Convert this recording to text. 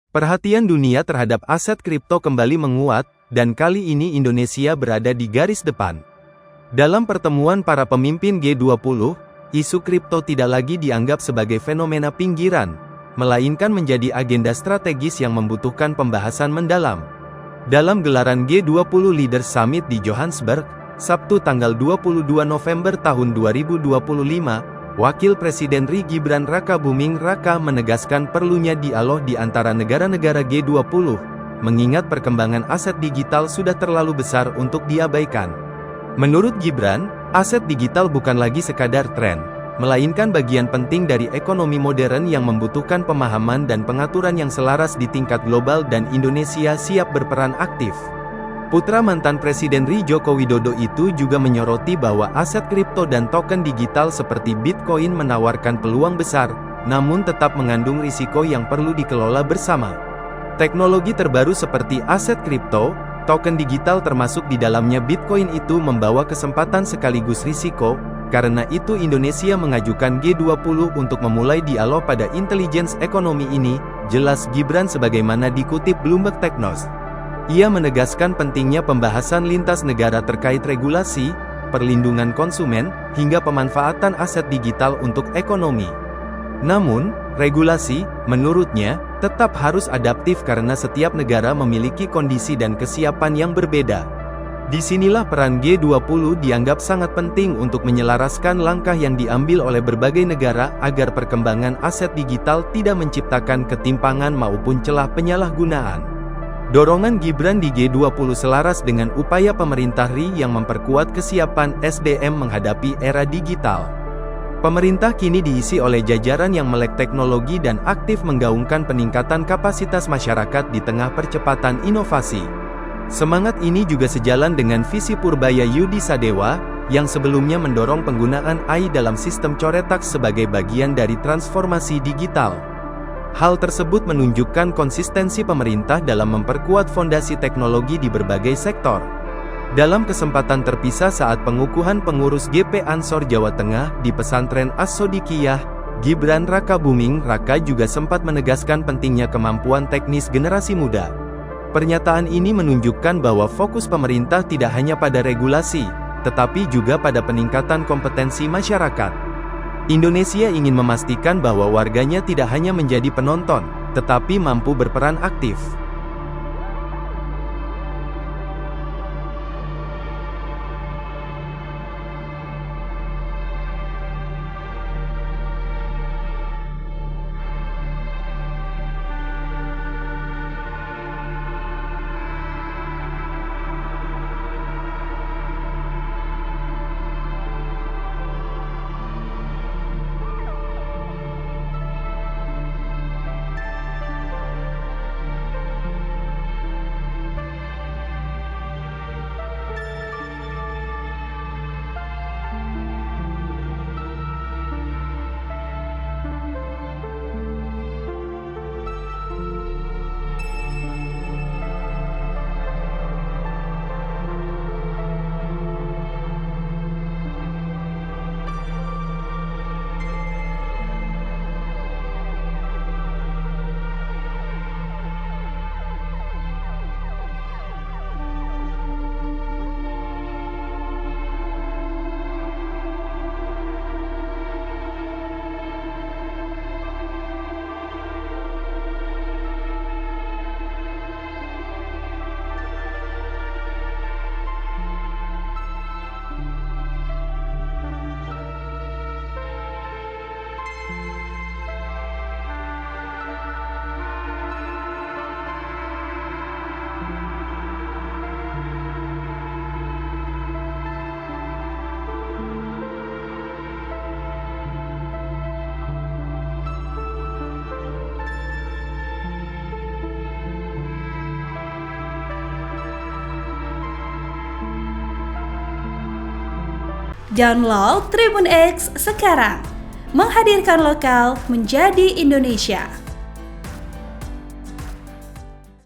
Perhatian dunia terhadap aset kripto kembali menguat, dan kali ini Indonesia berada di garis depan. Dalam pertemuan para pemimpin G20, isu kripto tidak lagi dianggap sebagai fenomena pinggiran, melainkan menjadi agenda strategis yang membutuhkan pembahasan mendalam. Dalam gelaran G20 Leaders Summit di Johannesburg, Sabtu tanggal 22 November tahun 2025, Wakil Presiden RI Gibran Rakabuming Raka menegaskan perlunya dialog di antara negara-negara G20, mengingat perkembangan aset digital sudah terlalu besar untuk diabaikan. Menurut Gibran, aset digital bukan lagi sekadar tren, melainkan bagian penting dari ekonomi modern yang membutuhkan pemahaman dan pengaturan yang selaras di tingkat global dan Indonesia siap berperan aktif. Putra mantan Presiden RI Joko Widodo itu juga menyoroti bahwa aset kripto dan token digital seperti Bitcoin menawarkan peluang besar, namun tetap mengandung risiko yang perlu dikelola bersama. Teknologi terbaru seperti aset kripto, token digital termasuk di dalamnya Bitcoin itu membawa kesempatan sekaligus risiko, karena itu Indonesia mengajukan G20 untuk memulai dialog pada intelligence ekonomi ini, jelas Gibran sebagaimana dikutip Bloomberg Technos. Ia menegaskan pentingnya pembahasan lintas negara terkait regulasi, perlindungan konsumen, hingga pemanfaatan aset digital untuk ekonomi. Namun, regulasi, menurutnya, tetap harus adaptif karena setiap negara memiliki kondisi dan kesiapan yang berbeda. Disinilah peran G20 dianggap sangat penting untuk menyelaraskan langkah yang diambil oleh berbagai negara agar perkembangan aset digital tidak menciptakan ketimpangan maupun celah penyalahgunaan. Dorongan Gibran di G20 selaras dengan upaya pemerintah RI yang memperkuat kesiapan SDM menghadapi era digital. Pemerintah kini diisi oleh jajaran yang melek teknologi dan aktif menggaungkan peningkatan kapasitas masyarakat di tengah percepatan inovasi. Semangat ini juga sejalan dengan visi Purbaya Yudi Sadewa, yang sebelumnya mendorong penggunaan AI dalam sistem coretak sebagai bagian dari transformasi digital. Hal tersebut menunjukkan konsistensi pemerintah dalam memperkuat fondasi teknologi di berbagai sektor. Dalam kesempatan terpisah saat pengukuhan pengurus GP Ansor Jawa Tengah di pesantren As-Sodikiyah, Gibran Rakabuming Raka juga sempat menegaskan pentingnya kemampuan teknis generasi muda. Pernyataan ini menunjukkan bahwa fokus pemerintah tidak hanya pada regulasi, tetapi juga pada peningkatan kompetensi masyarakat. Indonesia ingin memastikan bahwa warganya tidak hanya menjadi penonton, tetapi mampu berperan aktif. Download Tribun X sekarang, menghadirkan lokal menjadi Indonesia.